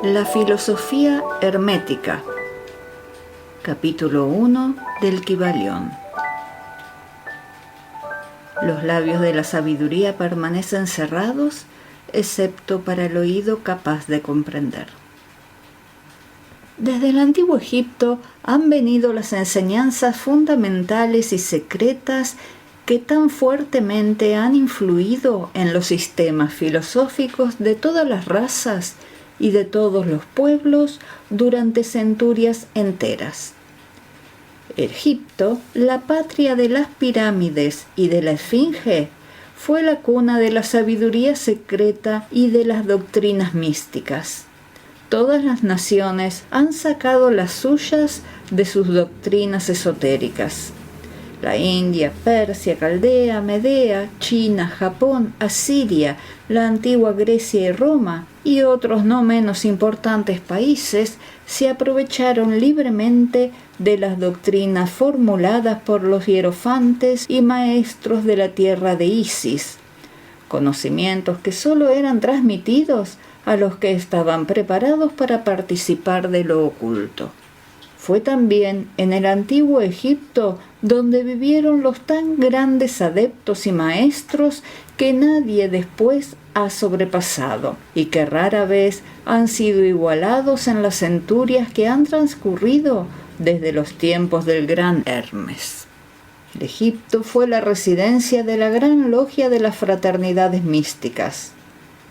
La filosofía hermética. Capítulo 1 del Kybalión. Los labios de la sabiduría permanecen cerrados, excepto para el oído capaz de comprender. Desde el antiguo Egipto han venido las enseñanzas fundamentales y secretas que tan fuertemente han influido en los sistemas filosóficos de todas las razas y de todos los pueblos durante centurias enteras. Egipto, la patria de las pirámides y de la esfinge, fue la cuna de la sabiduría secreta y de las doctrinas místicas. Todas las naciones han sacado las suyas de sus doctrinas esotéricas. La India, Persia, Caldea, Medea, China, Japón, Asiria, la antigua Grecia y Roma y otros no menos importantes países se aprovecharon libremente de las doctrinas formuladas por los hierofantes y maestros de la tierra de Isis, conocimientos que solo eran transmitidos a los que estaban preparados para participar de lo oculto. Fue también en el antiguo Egipto donde vivieron los tan grandes adeptos y maestros que nadie después ha sobrepasado y que rara vez han sido igualados en las centurias que han transcurrido desde los tiempos del gran Hermes. Egipto fue la residencia de la gran logia de las fraternidades místicas.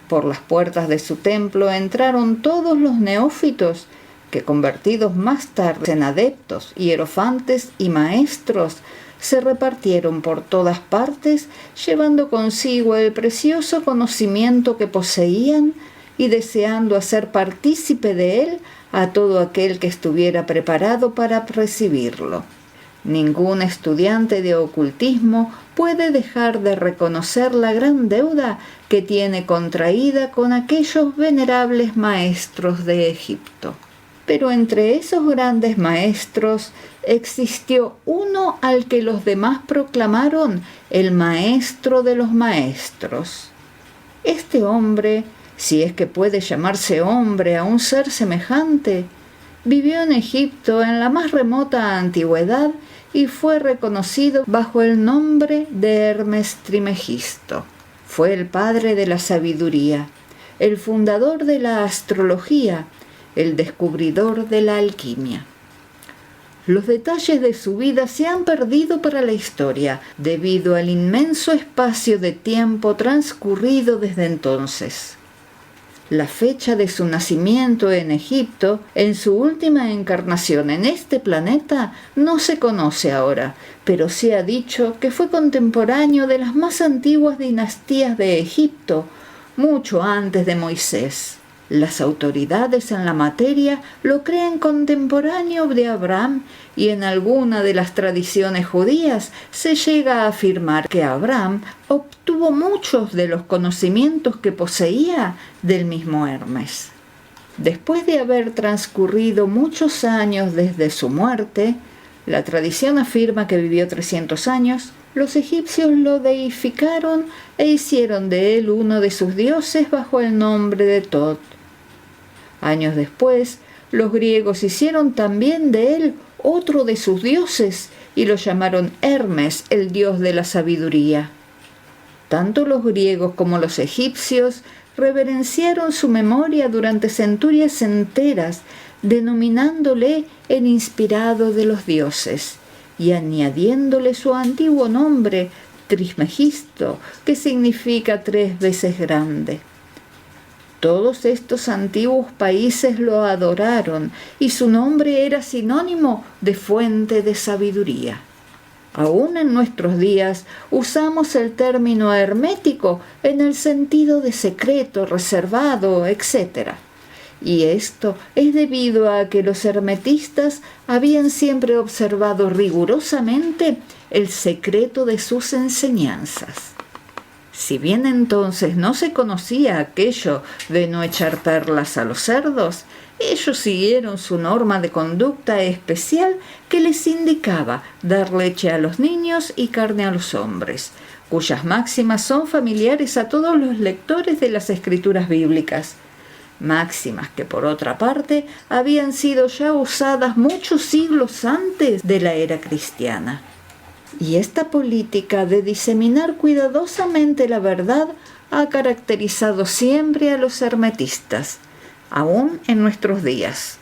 Por las puertas de su templo entraron todos los neófitos que, convertidos más tarde en adeptos, hierofantes y maestros, se repartieron por todas partes, llevando consigo el precioso conocimiento que poseían y deseando hacer partícipe de él a todo aquel que estuviera preparado para recibirlo. Ningún estudiante de ocultismo puede dejar de reconocer la gran deuda que tiene contraída con aquellos venerables maestros de Egipto. Pero entre esos grandes maestros existió uno al que los demás proclamaron el maestro de los maestros. Este hombre, si es que puede llamarse hombre a un ser semejante, vivió en Egipto en la más remota antigüedad y fue reconocido bajo el nombre de Hermes Trimegisto. Fue el padre de la sabiduría, el fundador de la astrología, el descubridor de la alquimia. Los detalles de su vida se han perdido para la historia debido al inmenso espacio de tiempo transcurrido desde entonces. La fecha de su nacimiento en Egipto, en su última encarnación en este planeta, no se conoce ahora, pero se ha dicho que fue contemporáneo de las más antiguas dinastías de Egipto, mucho antes de Moisés. Las autoridades en la materia lo creen contemporáneo de Abraham y en alguna de las tradiciones judías se llega a afirmar que Abraham obtuvo muchos de los conocimientos que poseía del mismo Hermes. Después de haber transcurrido muchos años desde su muerte, la tradición afirma que vivió 300 años, los egipcios lo deificaron e hicieron de él uno de sus dioses bajo el nombre de Tot. Años después, los griegos hicieron también de él otro de sus dioses y lo llamaron Hermes, el dios de la sabiduría. Tanto los griegos como los egipcios reverenciaron su memoria durante centurias enteras, denominándole el inspirado de los dioses y añadiéndole su antiguo nombre, Trismegisto, que significa 3 veces grande. Todos estos antiguos países lo adoraron y su nombre era sinónimo de fuente de sabiduría. Aún en nuestros días usamos el término hermético en el sentido de secreto, reservado, etc. Y esto es debido a que los hermetistas habían siempre observado rigurosamente el secreto de sus enseñanzas. Si bien entonces no se conocía aquello de no echar perlas a los cerdos, ellos siguieron su norma de conducta especial que les indicaba dar leche a los niños y carne a los hombres, cuyas máximas son familiares a todos los lectores de las escrituras bíblicas. máximas que por otra parte habían sido ya usadas muchos siglos antes de la era cristiana. Y esta política de diseminar cuidadosamente la verdad ha caracterizado siempre a los hermetistas, aún en nuestros días.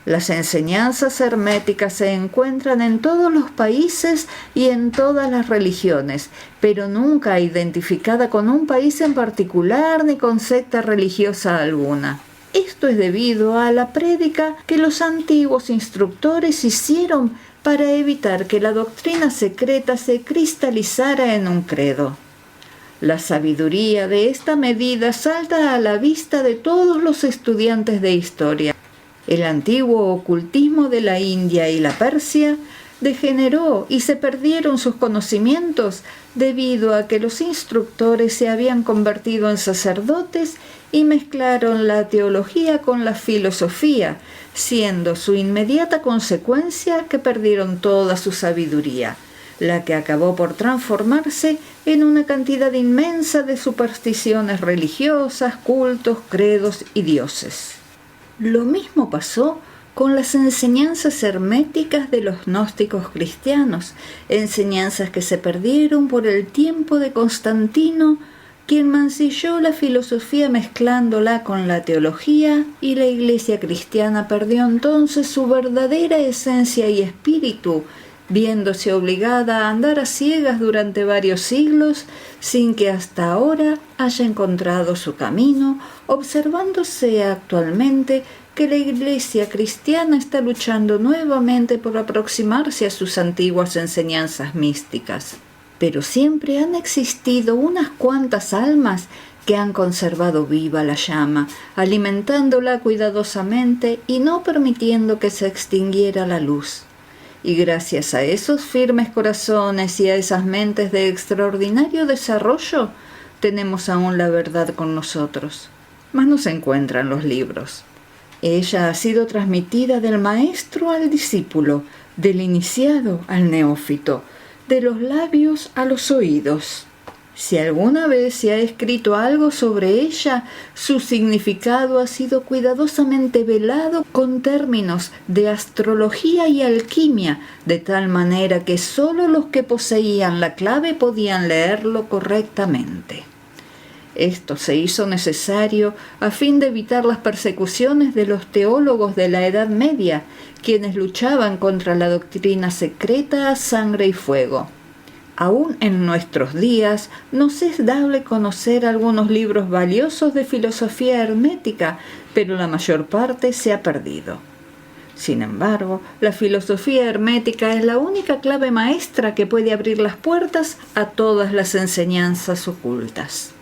Las enseñanzas herméticas se encuentran en todos los países y en todas las religiones, pero nunca identificada con un país en particular ni con secta religiosa alguna. Esto es debido a la prédica que los antiguos instructores hicieron para evitar que la doctrina secreta se cristalizara en un credo. La sabiduría de esta medida salta a la vista de todos los estudiantes de historia. El antiguo ocultismo de la India y la Persia degeneró y se perdieron sus conocimientos debido a que los instructores se habían convertido en sacerdotes y mezclaron la teología con la filosofía, siendo su inmediata consecuencia que perdieron toda su sabiduría, la que acabó por transformarse en una cantidad inmensa de supersticiones religiosas, cultos, credos y dioses. Lo mismo pasó con las enseñanzas herméticas de los gnósticos cristianos, enseñanzas que se perdieron por el tiempo de Constantino, quien mancilló la filosofía mezclándola con la teología, y la Iglesia cristiana perdió entonces su verdadera esencia y espíritu, viéndose obligada a andar a ciegas durante varios siglos sin que hasta ahora haya encontrado su camino, observándose actualmente que la Iglesia cristiana está luchando nuevamente por aproximarse a sus antiguas enseñanzas místicas. Pero siempre han existido unas cuantas almas que han conservado viva la llama, alimentándola cuidadosamente y no permitiendo que se extinguiera la luz. Y gracias a esos firmes corazones y a esas mentes de extraordinario desarrollo, tenemos aún la verdad con nosotros. Mas no se encuentran los libros. Ella ha sido transmitida del maestro al discípulo, del iniciado al neófito, de los labios a los oídos. Si alguna vez se ha escrito algo sobre ella, su significado ha sido cuidadosamente velado con términos de astrología y alquimia, de tal manera que sólo los que poseían la clave podían leerlo correctamente. Esto se hizo necesario a fin de evitar las persecuciones de los teólogos de la Edad Media, quienes luchaban contra la doctrina secreta a sangre y fuego. Aún en nuestros días nos es dable conocer algunos libros valiosos de filosofía hermética, pero la mayor parte se ha perdido. Sin embargo, la filosofía hermética es la única clave maestra que puede abrir las puertas a todas las enseñanzas ocultas.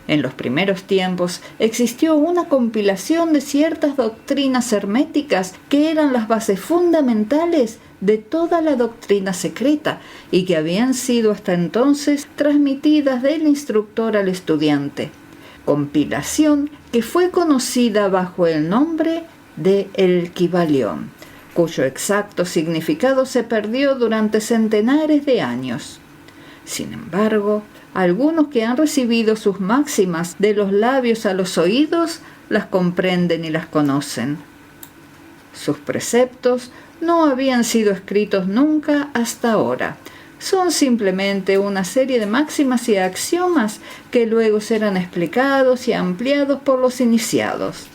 En los primeros tiempos existió una compilación de ciertas doctrinas herméticas que eran las bases fundamentales de toda la doctrina secreta y que habían sido hasta entonces transmitidas del instructor al estudiante. Compilación que fue conocida bajo el nombre de El Kybalión, cuyo exacto significado se perdió durante centenares de años. Sin embargo, algunos que han recibido sus máximas de los labios a los oídos las comprenden y las conocen. Sus preceptos no habían sido escritos nunca hasta ahora. Son simplemente una serie de máximas y axiomas que luego serán explicados y ampliados por los iniciados.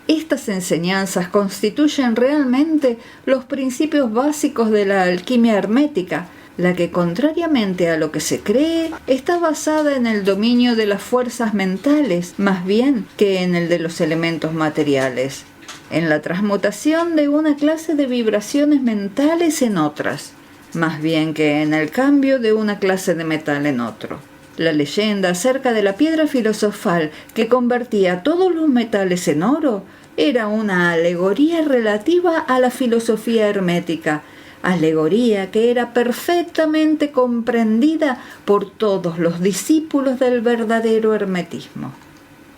Estas enseñanzas constituyen realmente los principios básicos de la alquimia hermética, la que, contrariamente a lo que se cree, está basada en el dominio de las fuerzas mentales, más bien que en el de los elementos materiales, en la transmutación de una clase de vibraciones mentales en otras, más bien que en el cambio de una clase de metal en otro. La leyenda acerca de la piedra filosofal que convertía todos los metales en oro era una alegoría relativa a la filosofía hermética, alegoría que era perfectamente comprendida por todos los discípulos del verdadero hermetismo.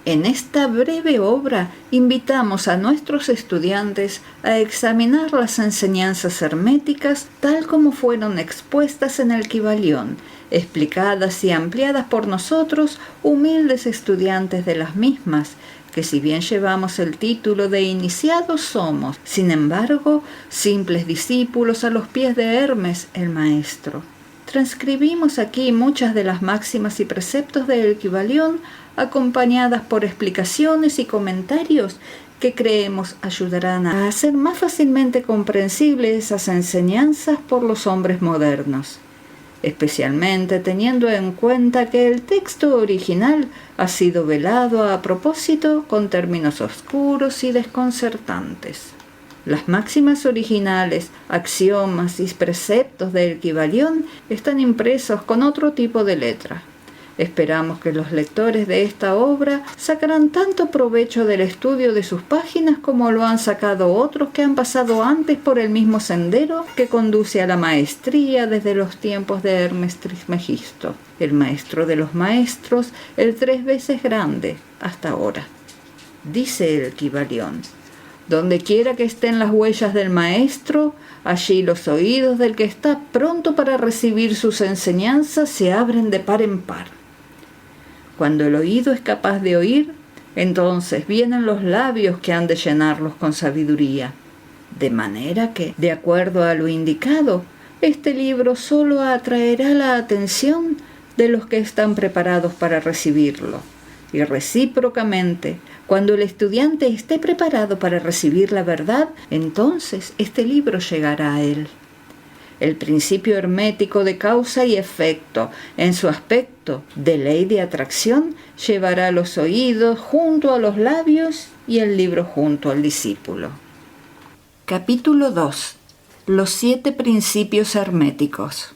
En esta breve obra invitamos a nuestros estudiantes a examinar las enseñanzas herméticas tal como fueron expuestas en el Kybalión, explicadas y ampliadas por nosotros, humildes estudiantes de las mismas, que si bien llevamos el título de iniciados somos, sin embargo, simples discípulos a los pies de Hermes, el maestro. Transcribimos aquí muchas de las máximas y preceptos de El Kybalión, acompañadas por explicaciones y comentarios que creemos ayudarán a hacer más fácilmente comprensibles esas enseñanzas por los hombres modernos, especialmente teniendo en cuenta que el texto original ha sido velado a propósito con términos oscuros y desconcertantes. Las máximas originales, axiomas y preceptos del Kybalión están impresos con otro tipo de letra. Esperamos que los lectores de esta obra sacarán tanto provecho del estudio de sus páginas como lo han sacado otros que han pasado antes por el mismo sendero que conduce a la maestría desde los tiempos de Hermes Trismegisto, el maestro de los maestros, el 3 veces grande, hasta ahora. Dice el Kybalión: donde quiera que estén las huellas del maestro, allí los oídos del que está pronto para recibir sus enseñanzas se abren de par en par. Cuando el oído es capaz de oír, entonces vienen los labios que han de llenarlos con sabiduría. De manera que, de acuerdo a lo indicado, este libro solo atraerá la atención de los que están preparados para recibirlo. Y recíprocamente, cuando el estudiante esté preparado para recibir la verdad, entonces este libro llegará a él. El principio hermético de causa y efecto, en su aspecto de ley de atracción, llevará los oídos junto a los labios y el libro junto al discípulo. Capítulo 2. Los 7 principios herméticos.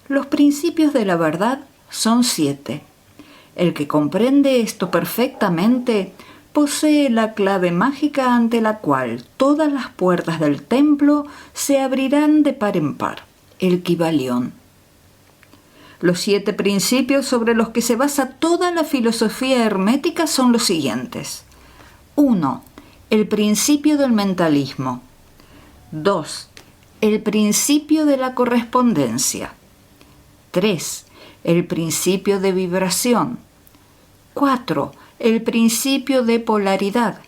Los principios de la verdad son 7. El que comprende esto perfectamente posee la clave mágica ante la cual todas las puertas del templo se abrirán de par en par, el Kybalión. Los 7 principios sobre los que se basa toda la filosofía hermética son los siguientes. 1. El principio del mentalismo. 2. El principio de la correspondencia. 3. El principio de vibración. 4. El principio de polaridad.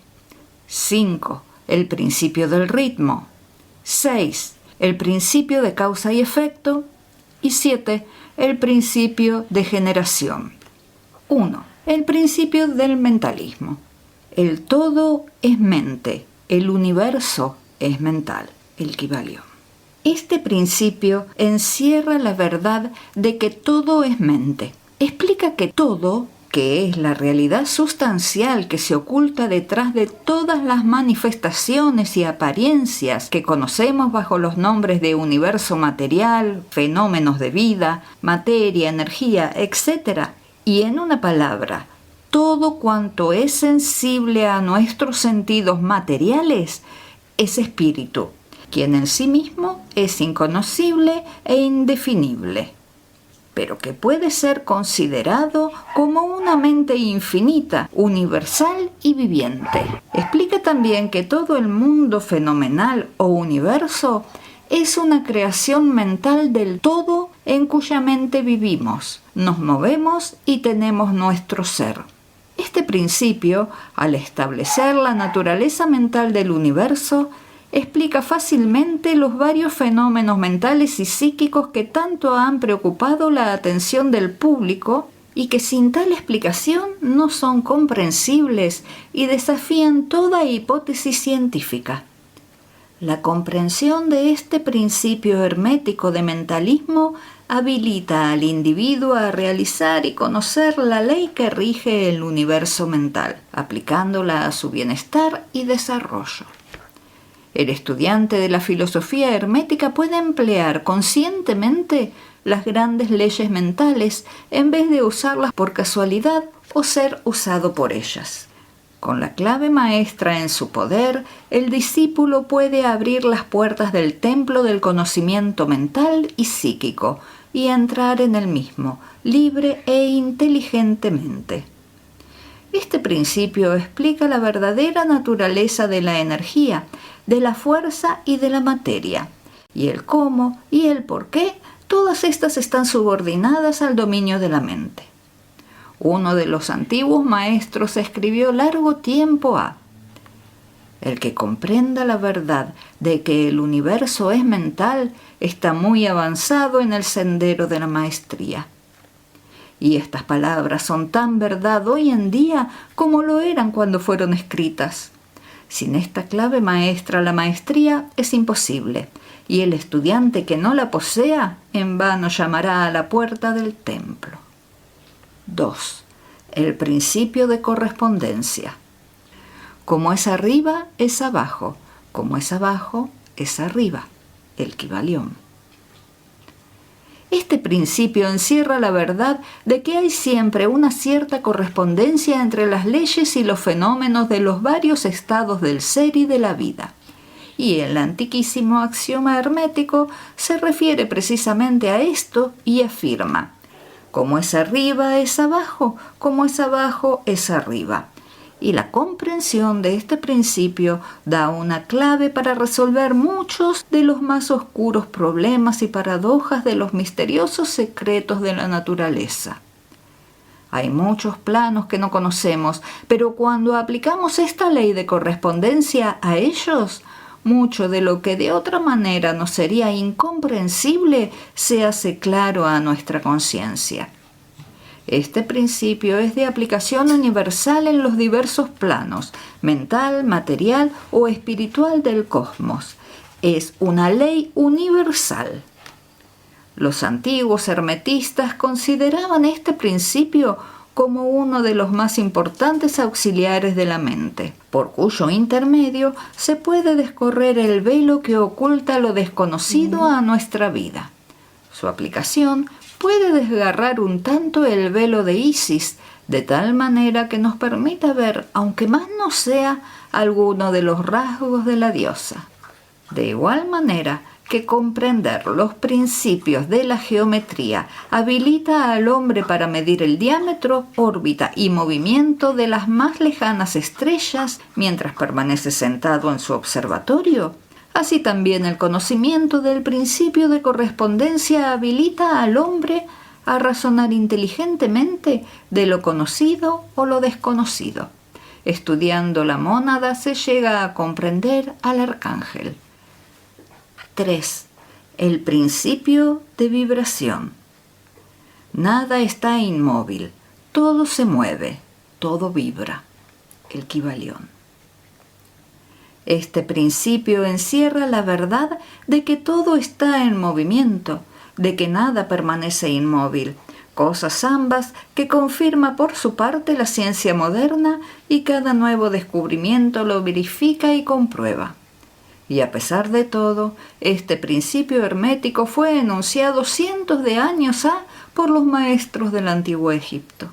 5. El principio del ritmo. 6. El principio de causa y efecto. Y 7. El principio de generación. 1. El principio del mentalismo. El todo es mente, el universo es mental, el Kybalión. Este principio encierra la verdad de que todo es mente. Explica que todo, que es la realidad sustancial que se oculta detrás de todas las manifestaciones y apariencias que conocemos bajo los nombres de universo material, fenómenos de vida, materia, energía, etc. Y en una palabra, todo cuanto es sensible a nuestros sentidos materiales es espíritu, quien en sí mismo es inconocible e indefinible, pero que puede ser considerado como una mente infinita, universal y viviente. Explica también que todo el mundo fenomenal o universo es una creación mental del todo en cuya mente vivimos, nos movemos y tenemos nuestro ser. Este principio, al establecer la naturaleza mental del universo, explica fácilmente los varios fenómenos mentales y psíquicos que tanto han preocupado la atención del público y que sin tal explicación no son comprensibles y desafían toda hipótesis científica. La comprensión de este principio hermético de mentalismo habilita al individuo a realizar y conocer la ley que rige el universo mental, aplicándola a su bienestar y desarrollo. El estudiante de la filosofía hermética puede emplear conscientemente las grandes leyes mentales en vez de usarlas por casualidad o ser usado por ellas. Con la clave maestra en su poder, el discípulo puede abrir las puertas del templo del conocimiento mental y psíquico y entrar en el mismo, libre e inteligentemente. Este principio explica la verdadera naturaleza de la energía, de la fuerza y de la materia, y el cómo y el por qué, todas estas están subordinadas al dominio de la mente. Uno de los antiguos maestros escribió largo tiempo ha: el que comprenda la verdad de que el universo es mental está muy avanzado en el sendero de la maestría. Y estas palabras son tan verdad hoy en día como lo eran cuando fueron escritas. Sin esta clave maestra, la maestría es imposible, y el estudiante que no la posea en vano llamará a la puerta del templo. 2. El principio de correspondencia. Como es arriba, es abajo. Como es abajo, es arriba. El Kybalión. Este principio encierra la verdad de que hay siempre una cierta correspondencia entre las leyes y los fenómenos de los varios estados del ser y de la vida. Y el antiquísimo axioma hermético se refiere precisamente a esto y afirma: como es arriba es abajo, como es abajo es arriba. Y la comprensión de este principio da una clave para resolver muchos de los más oscuros problemas y paradojas de los misteriosos secretos de la naturaleza. Hay muchos planos que no conocemos, pero cuando aplicamos esta ley de correspondencia a ellos, mucho de lo que de otra manera nos sería incomprensible se hace claro a nuestra conciencia. Este principio es de aplicación universal en los diversos planos, mental, material o espiritual del cosmos. Es una ley universal. Los antiguos hermetistas consideraban este principio como uno de los más importantes auxiliares de la mente, por cuyo intermedio se puede descorrer el velo que oculta lo desconocido a nuestra vida. Su aplicación puede desgarrar un tanto el velo de Isis, de tal manera que nos permita ver, aunque más no sea, alguno de los rasgos de la diosa. De igual manera que comprender los principios de la geometría habilita al hombre para medir el diámetro, órbita y movimiento de las más lejanas estrellas mientras permanece sentado en su observatorio, así también el conocimiento del principio de correspondencia habilita al hombre a razonar inteligentemente de lo conocido o lo desconocido. Estudiando la mónada se llega a comprender al arcángel. 3. El principio de vibración. Nada está inmóvil, todo se mueve, todo vibra. El Kybalión. Este principio encierra la verdad de que todo está en movimiento, de que nada permanece inmóvil, cosas ambas que confirma por su parte la ciencia moderna y cada nuevo descubrimiento lo verifica y comprueba. Y a pesar de todo, este principio hermético fue enunciado cientos de años por los maestros del antiguo Egipto.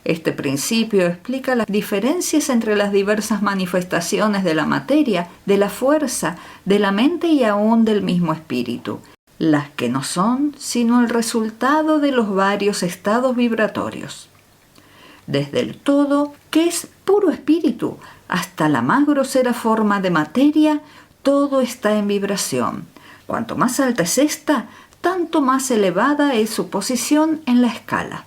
Este principio explica las diferencias entre las diversas manifestaciones de la materia, de la fuerza, de la mente y aún del mismo espíritu, las que no son sino el resultado de los varios estados vibratorios. Desde el todo, que es puro espíritu, hasta la más grosera forma de materia, todo está en vibración. Cuanto más alta es esta, tanto más elevada es su posición en la escala.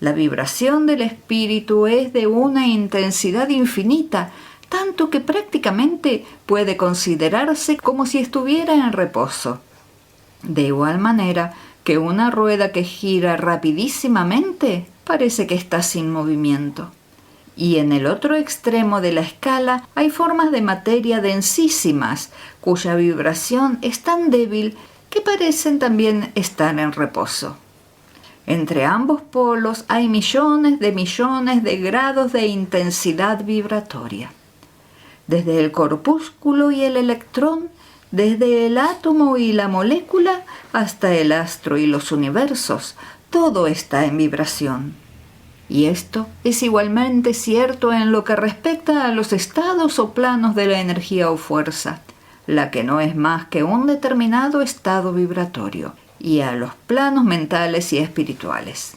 La vibración del espíritu es de una intensidad infinita, tanto que prácticamente puede considerarse como si estuviera en reposo. De igual manera que una rueda que gira rapidísimamente parece que está sin movimiento. Y en el otro extremo de la escala hay formas de materia densísimas, cuya vibración es tan débil que parecen también estar en reposo. Entre ambos polos hay millones de grados de intensidad vibratoria. Desde el corpúsculo y el electrón, desde el átomo y la molécula, hasta el astro y los universos, todo está en vibración. Y esto es igualmente cierto en lo que respecta a los estados o planos de la energía o fuerza, la que no es más que un determinado estado vibratorio, y a los planos mentales y espirituales.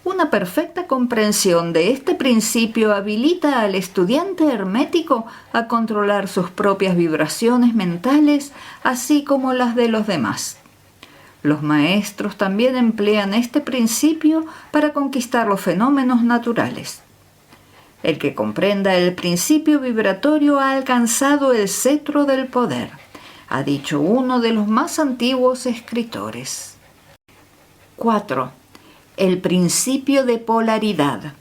Una perfecta comprensión de este principio habilita al estudiante hermético a controlar sus propias vibraciones mentales, así como las de los demás. Los maestros también emplean este principio para conquistar los fenómenos naturales. El que comprenda el principio vibratorio ha alcanzado el cetro del poder, ha dicho uno de los más antiguos escritores. 4. El principio de polaridad.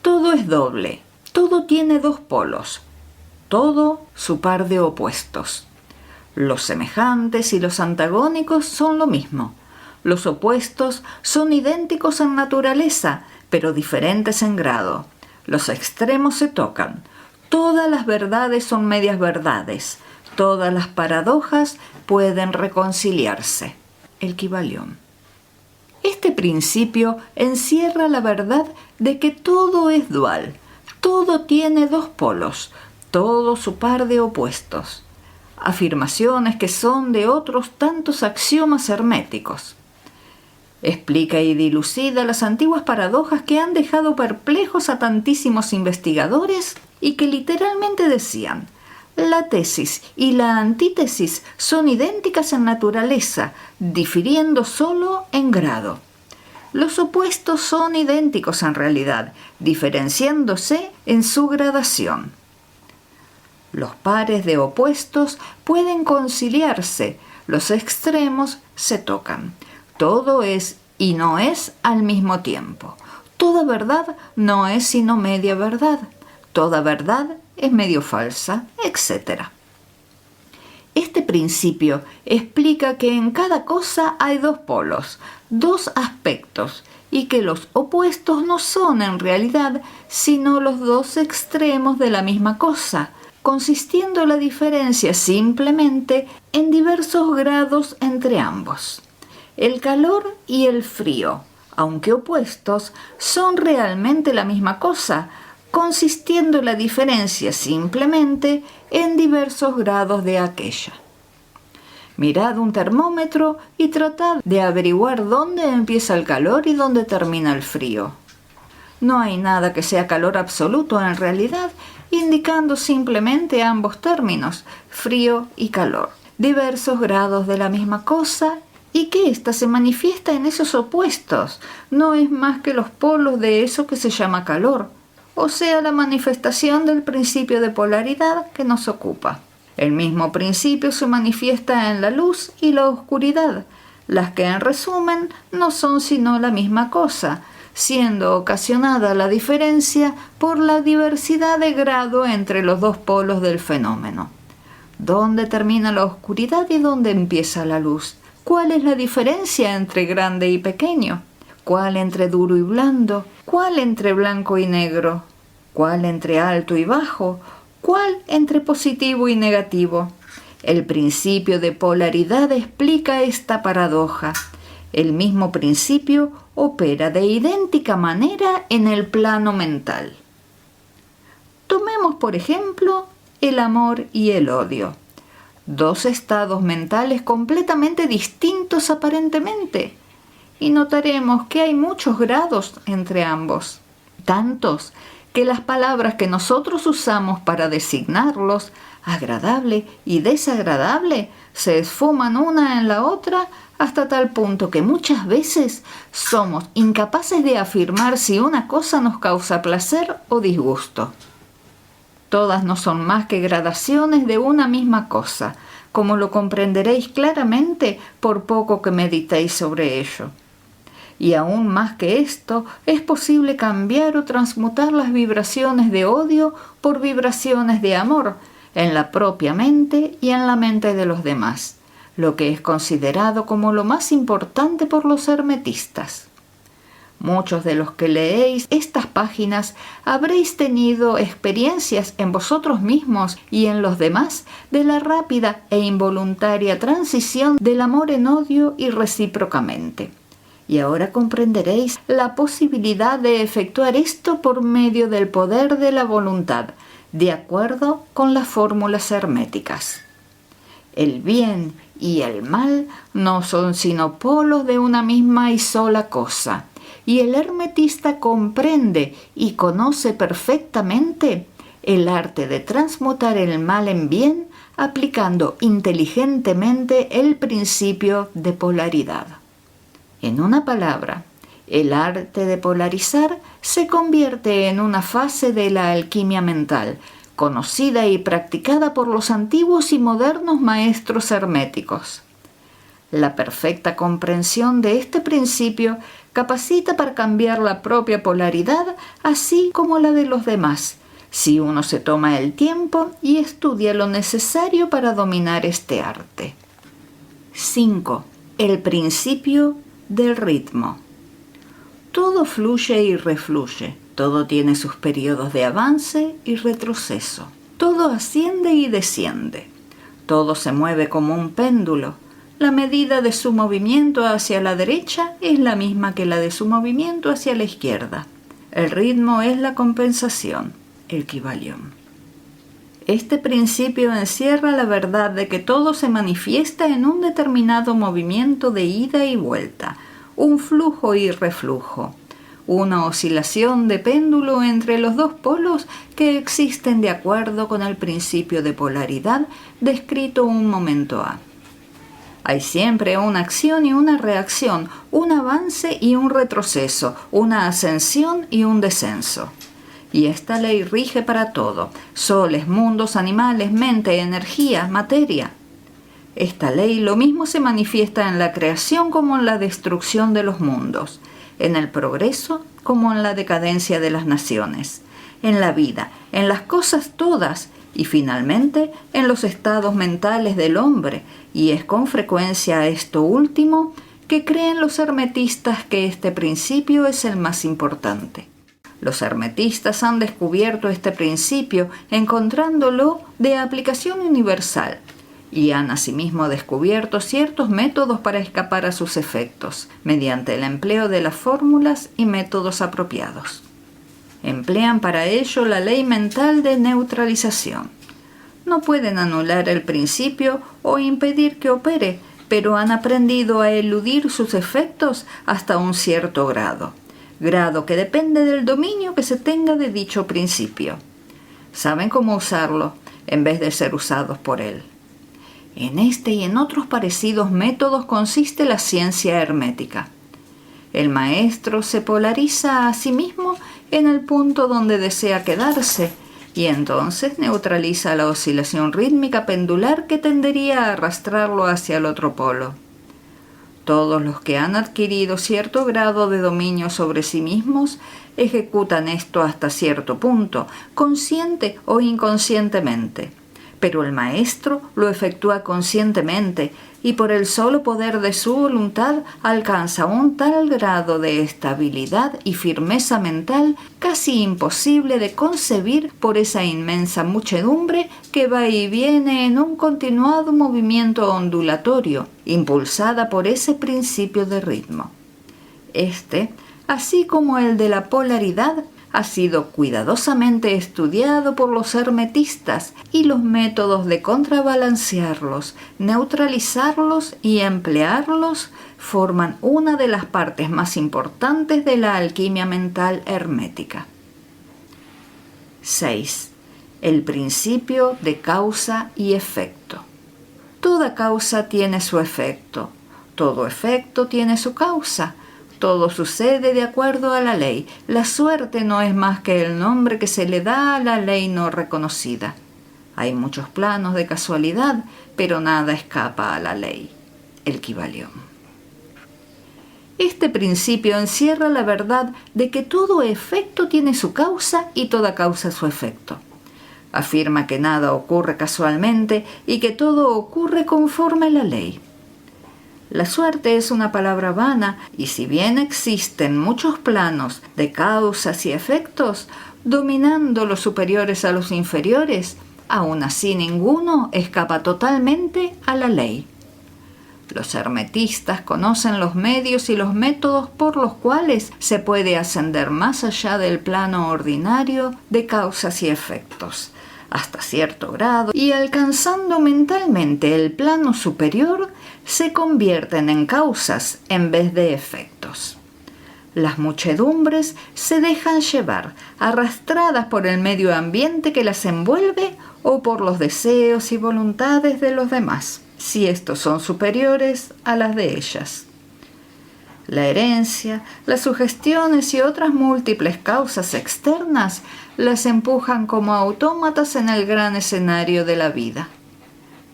Todo es doble, todo tiene dos polos, todo su par de opuestos. Los semejantes y los antagónicos son lo mismo. Los opuestos son idénticos en naturaleza, pero diferentes en grado. Los extremos se tocan. Todas las verdades son medias verdades. Todas las paradojas pueden reconciliarse. El Kybalión. Este principio encierra la verdad de que todo es dual. Todo tiene dos polos, todo su par de opuestos. Afirmaciones que son de otros tantos axiomas herméticos. Explica y dilucida las antiguas paradojas que han dejado perplejos a tantísimos investigadores y que literalmente decían: la tesis y la antítesis son idénticas en naturaleza, difiriendo solo en grado. Los opuestos son idénticos en realidad, diferenciándose en su gradación. Los pares de opuestos pueden conciliarse, los extremos se tocan. Todo es y no es al mismo tiempo. Toda verdad no es sino media verdad. Toda verdad es medio falsa, etc. Este principio explica que en cada cosa hay dos polos, dos aspectos, y que los opuestos no son en realidad sino los dos extremos de la misma cosa, consistiendo la diferencia simplemente en diversos grados entre ambos. El calor y el frío, aunque opuestos, son realmente la misma cosa, consistiendo la diferencia simplemente en diversos grados de aquella. Mirad un termómetro y tratad de averiguar dónde empieza el calor y dónde termina el frío. No hay nada que sea calor absoluto en realidad, indicando simplemente ambos términos, frío y calor, diversos grados de la misma cosa, y que ésta se manifiesta en esos opuestos, no es más que los polos de eso que se llama calor, o sea, la manifestación del principio de polaridad que nos ocupa. El mismo principio se manifiesta en la luz y la oscuridad, las que en resumen no son sino la misma cosa, siendo ocasionada la diferencia por la diversidad de grado entre los dos polos del fenómeno. ¿Dónde termina la oscuridad y dónde empieza la luz? ¿Cuál es la diferencia entre grande y pequeño? ¿Cuál entre duro y blando? ¿Cuál entre blanco y negro? ¿Cuál entre alto y bajo? ¿Cuál entre positivo y negativo? El principio de polaridad explica esta paradoja. El mismo principio opera de idéntica manera en el plano mental. Tomemos, por ejemplo, el amor y el odio. Dos estados mentales completamente distintos aparentemente, y notaremos que hay muchos grados entre ambos, tantos que las palabras que nosotros usamos para designarlos, agradable y desagradable, se esfuman una en la otra hasta tal punto que muchas veces somos incapaces de afirmar si una cosa nos causa placer o disgusto. Todas no son más que gradaciones de una misma cosa, como lo comprenderéis claramente por poco que meditéis sobre ello. Y aún más que esto, es posible cambiar o transmutar las vibraciones de odio por vibraciones de amor, en la propia mente y en la mente de los demás, lo que es considerado como lo más importante por los hermetistas. Muchos de los que leéis estas páginas habréis tenido experiencias en vosotros mismos y en los demás de la rápida e involuntaria transición del amor en odio y recíprocamente. Y ahora comprenderéis la posibilidad de efectuar esto por medio del poder de la voluntad, de acuerdo con las fórmulas herméticas. El bien y el mal no son sino polos de una misma y sola cosa, y el hermetista comprende y conoce perfectamente el arte de transmutar el mal en bien aplicando inteligentemente el principio de polaridad. En una palabra, el arte de polarizar se convierte en una fase de la alquimia mental, conocida y practicada por los antiguos y modernos maestros herméticos. La perfecta comprensión de este principio capacita para cambiar la propia polaridad, así como la de los demás, si uno se toma el tiempo y estudia lo necesario para dominar este arte. 5. El principio del ritmo. Todo fluye y refluye, todo tiene sus periodos de avance y retroceso, todo asciende y desciende, todo se mueve como un péndulo. La medida de su movimiento hacia la derecha es la misma que la de su movimiento hacia la izquierda. El ritmo es la compensación, el Kybalión. Este principio encierra la verdad de que todo se manifiesta en un determinado movimiento de ida y vuelta, un flujo y reflujo, una oscilación de péndulo entre los dos polos que existen de acuerdo con el principio de polaridad descrito un momento A. Hay siempre una acción y una reacción, un avance y un retroceso, una ascensión y un descenso. Y esta ley rige para todo: soles, mundos, animales, mente, energía, materia. Esta ley lo mismo se manifiesta en la creación como en la destrucción de los mundos, en el progreso como en la decadencia de las naciones, en la vida, en las cosas todas y finalmente en los estados mentales del hombre, y es con frecuencia esto último que creen los hermetistas que este principio es el más importante. Los hermetistas han descubierto este principio encontrándolo de aplicación universal y han asimismo descubierto ciertos métodos para escapar a sus efectos, mediante el empleo de las fórmulas y métodos apropiados. Emplean para ello la ley mental de neutralización. No pueden anular el principio o impedir que opere, pero han aprendido a eludir sus efectos hasta un cierto grado que depende del dominio que se tenga de dicho principio. Saben cómo usarlo en vez de ser usados por él. En este y en otros parecidos métodos consiste la ciencia hermética. El maestro se polariza a sí mismo en el punto donde desea quedarse y entonces neutraliza la oscilación rítmica pendular que tendería a arrastrarlo hacia el otro polo. Todos los que han adquirido cierto grado de dominio sobre sí mismos ejecutan esto hasta cierto punto, consciente o inconscientemente. Pero el maestro lo efectúa conscientemente y por el solo poder de su voluntad alcanza un tal grado de estabilidad y firmeza mental casi imposible de concebir por esa inmensa muchedumbre que va y viene en un continuado movimiento ondulatorio, impulsada por ese principio de ritmo. Este, así como el de la polaridad, ha sido cuidadosamente estudiado por los hermetistas y los métodos de contrabalancearlos, neutralizarlos y emplearlos forman una de las partes más importantes de la alquimia mental hermética. 6. El principio de causa y efecto. Toda causa tiene su efecto, todo efecto tiene su causa. Todo sucede de acuerdo a la ley. La suerte no es más que el nombre que se le da a la ley no reconocida. Hay muchos planos de casualidad, pero nada escapa a la ley. El Kybalión. Este principio encierra la verdad de que todo efecto tiene su causa y toda causa su efecto. Afirma que nada ocurre casualmente y que todo ocurre conforme a la ley. La suerte es una palabra vana y si bien existen muchos planos de causas y efectos, dominando los superiores a los inferiores, aún así ninguno escapa totalmente a la ley. Los hermetistas conocen los medios y los métodos por los cuales se puede ascender más allá del plano ordinario de causas y efectos, hasta cierto grado, y alcanzando mentalmente el plano superior, se convierten en causas en vez de efectos. Las muchedumbres se dejan llevar, arrastradas por el medio ambiente que las envuelve o por los deseos y voluntades de los demás, si estos son superiores a las de ellas. La herencia, las sugestiones y otras múltiples causas externas las empujan como autómatas en el gran escenario de la vida.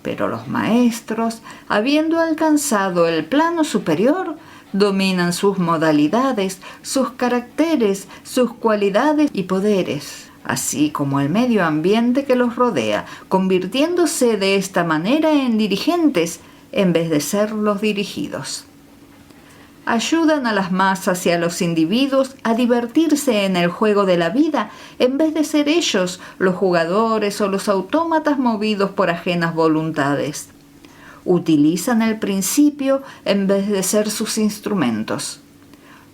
Pero los maestros, habiendo alcanzado el plano superior, dominan sus modalidades, sus caracteres, sus cualidades y poderes, así como el medio ambiente que los rodea, convirtiéndose de esta manera en dirigentes en vez de ser los dirigidos. Ayudan a las masas y a los individuos a divertirse en el juego de la vida en vez de ser ellos los jugadores o los autómatas movidos por ajenas voluntades. Utilizan el principio en vez de ser sus instrumentos.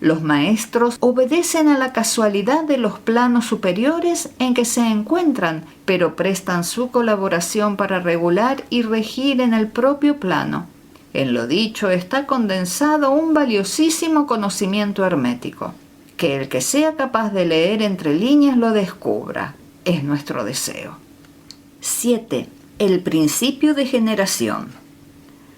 Los maestros obedecen a la casualidad de los planos superiores en que se encuentran, pero prestan su colaboración para regular y regir en el propio plano. En lo dicho está condensado un valiosísimo conocimiento hermético. Que el que sea capaz de leer entre líneas lo descubra. Es nuestro deseo. 7. El principio de generación.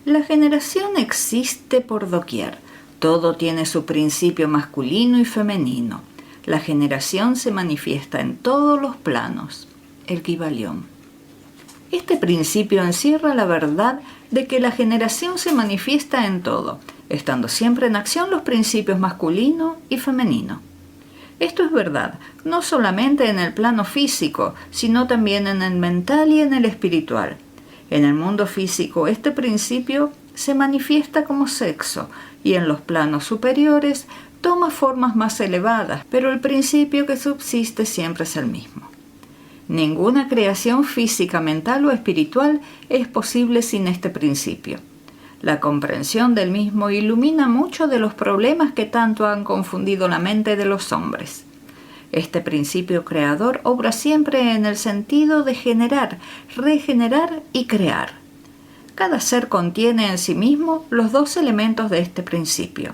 La generación existe por doquier. Todo tiene su principio masculino y femenino. La generación se manifiesta en todos los planos. El Kybalión. Este principio encierra la verdad de que la generación se manifiesta en todo, estando siempre en acción los principios masculino y femenino. Esto es verdad, no solamente en el plano físico, sino también en el mental y en el espiritual. En el mundo físico, este principio se manifiesta como sexo, y en los planos superiores toma formas más elevadas, pero el principio que subsiste siempre es el mismo. Ninguna creación física, mental o espiritual es posible sin este principio. La comprensión del mismo ilumina muchos de los problemas que tanto han confundido la mente de los hombres. Este principio creador obra siempre en el sentido de generar, regenerar y crear. Cada ser contiene en sí mismo los dos elementos de este principio.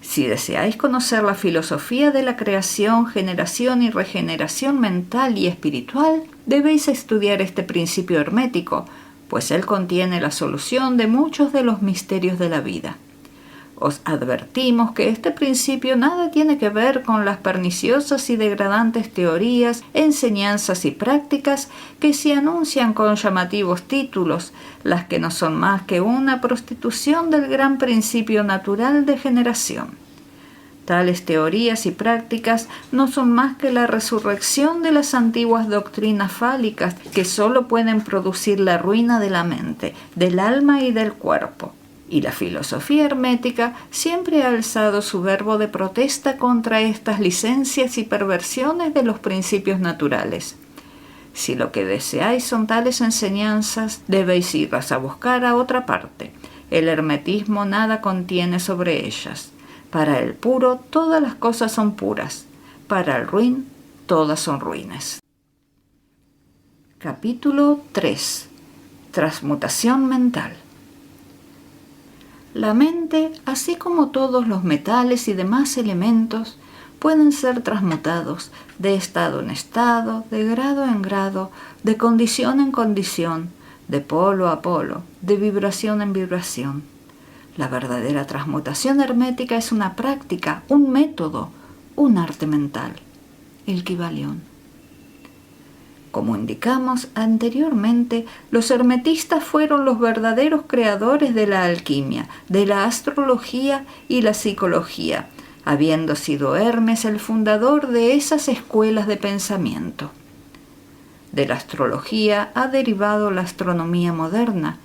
Si deseáis conocer la filosofía de la creación, generación y regeneración mental y espiritual, debéis estudiar este principio hermético, pues él contiene la solución de muchos de los misterios de la vida. Os advertimos que este principio nada tiene que ver con las perniciosas y degradantes teorías, enseñanzas y prácticas que se anuncian con llamativos títulos, las que no son más que una prostitución del gran principio natural de generación. Tales teorías y prácticas no son más que la resurrección de las antiguas doctrinas fálicas que solo pueden producir la ruina de la mente, del alma y del cuerpo. Y la filosofía hermética siempre ha alzado su verbo de protesta contra estas licencias y perversiones de los principios naturales. Si lo que deseáis son tales enseñanzas, debéis irlas a buscar a otra parte. El hermetismo nada contiene sobre ellas. Para el puro, todas las cosas son puras. Para el ruin, todas son ruines. Capítulo 3. Transmutación mental. La mente, así como todos los metales y demás elementos, pueden ser transmutados de estado en estado, de grado en grado, de condición en condición, de polo a polo, de vibración en vibración. La verdadera transmutación hermética es una práctica, un método, un arte mental. El Kybalión. Como indicamos anteriormente, los hermetistas fueron los verdaderos creadores de la alquimia, de la astrología y la psicología, habiendo sido Hermes el fundador de esas escuelas de pensamiento. De la astrología ha derivado la astronomía moderna,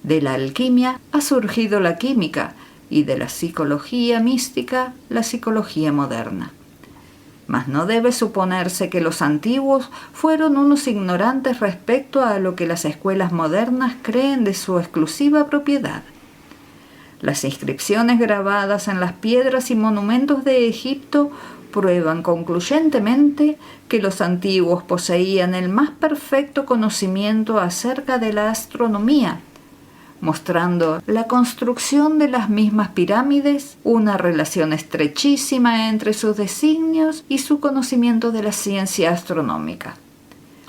de la alquimia ha surgido la química y de la psicología mística la psicología moderna. Mas no debe suponerse que los antiguos fueron unos ignorantes respecto a lo que las escuelas modernas creen de su exclusiva propiedad. Las inscripciones grabadas en las piedras y monumentos de Egipto prueban concluyentemente que los antiguos poseían el más perfecto conocimiento acerca de la astronomía, mostrando la construcción de las mismas pirámides, una relación estrechísima entre sus designios y su conocimiento de la ciencia astronómica.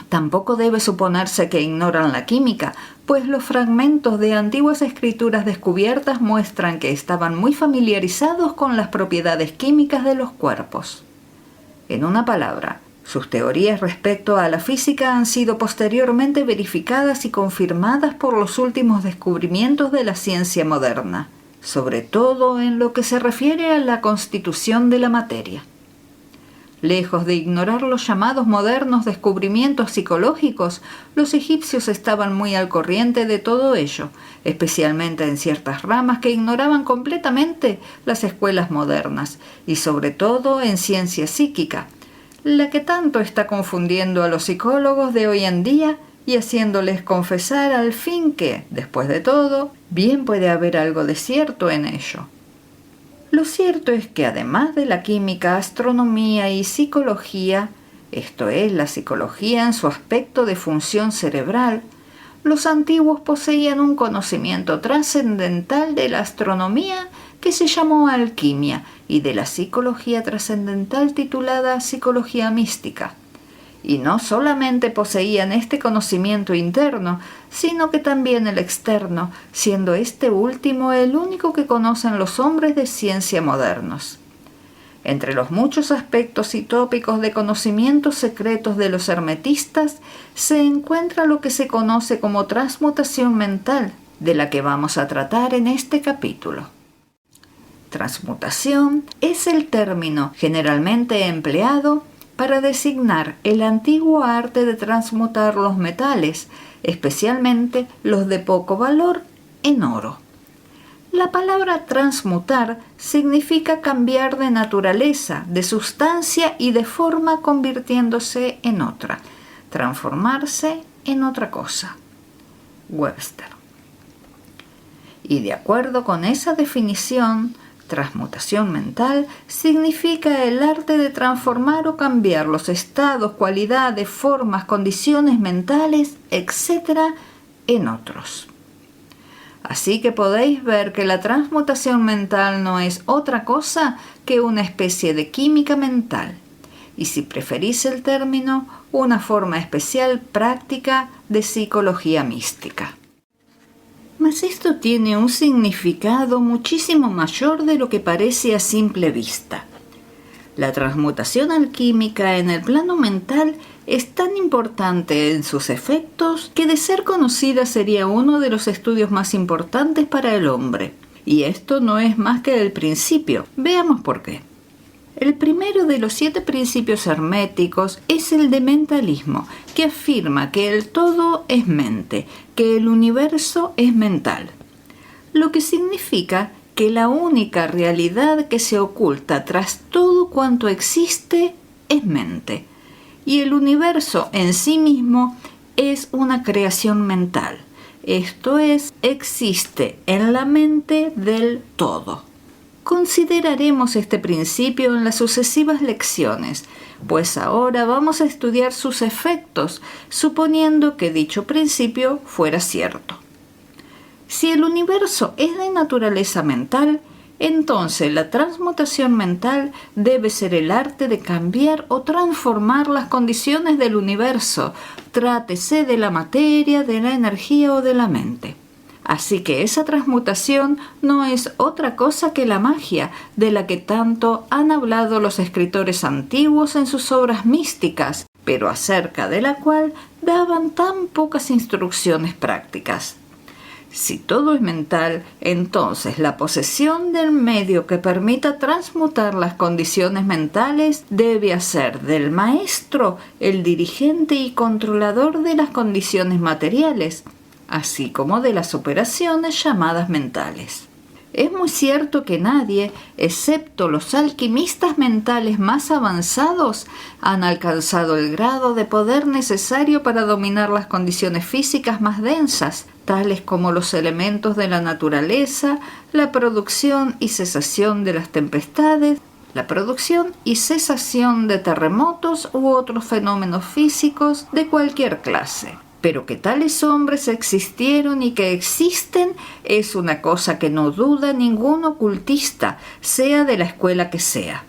Tampoco debe suponerse que ignoran la química, pues los fragmentos de antiguas escrituras descubiertas muestran que estaban muy familiarizados con las propiedades químicas de los cuerpos. En una palabra, sus teorías respecto a la física han sido posteriormente verificadas y confirmadas por los últimos descubrimientos de la ciencia moderna, sobre todo en lo que se refiere a la constitución de la materia. Lejos de ignorar los llamados modernos descubrimientos psicológicos, los egipcios estaban muy al corriente de todo ello, especialmente en ciertas ramas que ignoraban completamente las escuelas modernas, y sobre todo en ciencia psíquica, la que tanto está confundiendo a los psicólogos de hoy en día y haciéndoles confesar al fin que, después de todo, bien puede haber algo de cierto en ello. Lo cierto es que además de la química, astronomía y psicología, esto es, la psicología en su aspecto de función cerebral, los antiguos poseían un conocimiento trascendental de la astronomía que se llamó alquimia y de la psicología trascendental titulada psicología mística. Y no solamente poseían este conocimiento interno, sino que también el externo, siendo este último el único que conocen los hombres de ciencia modernos. Entre los muchos aspectos y tópicos de conocimientos secretos de los hermetistas se encuentra lo que se conoce como transmutación mental, de la que vamos a tratar en este capítulo. Transmutación es el término generalmente empleado para designar el antiguo arte de transmutar los metales, especialmente los de poco valor, en oro. La palabra transmutar significa cambiar de naturaleza, de sustancia y de forma convirtiéndose en otra, transformarse en otra cosa. Webster. Y de acuerdo con esa definición, transmutación mental significa el arte de transformar o cambiar los estados, cualidades, formas, condiciones mentales, etc. en otros. Así que podéis ver que la transmutación mental no es otra cosa que una especie de química mental, y si preferís el término, una forma especial práctica de psicología mística. Mas esto tiene un significado muchísimo mayor de lo que parece a simple vista. La transmutación alquímica en el plano mental es tan importante en sus efectos que de ser conocida sería uno de los estudios más importantes para el hombre. Y esto no es más que el principio. Veamos por qué. El primero de los 7 principios herméticos es el de mentalismo, que afirma que el todo es mente, que el universo es mental. Lo que significa que la única realidad que se oculta tras todo cuanto existe es mente. Y el universo en sí mismo es una creación mental. Esto es, existe en la mente del todo. Consideraremos este principio en las sucesivas lecciones, pues ahora vamos a estudiar sus efectos, suponiendo que dicho principio fuera cierto. Si el universo es de naturaleza mental, entonces la transmutación mental debe ser el arte de cambiar o transformar las condiciones del universo, trátese de la materia, de la energía o de la mente. Así que esa transmutación no es otra cosa que la magia, de la que tanto han hablado los escritores antiguos en sus obras místicas, pero acerca de la cual daban tan pocas instrucciones prácticas. Si todo es mental, entonces la posesión del medio que permita transmutar las condiciones mentales debe hacer del maestro el dirigente y controlador de las condiciones materiales, así como de las operaciones llamadas mentales. Es muy cierto que nadie, excepto los alquimistas mentales más avanzados, han alcanzado el grado de poder necesario para dominar las condiciones físicas más densas, tales como los elementos de la naturaleza, la producción y cesación de las tempestades, la producción y cesación de terremotos u otros fenómenos físicos de cualquier clase. Pero que tales hombres existieron y que existen es una cosa que no duda ningún ocultista, sea de la escuela que sea.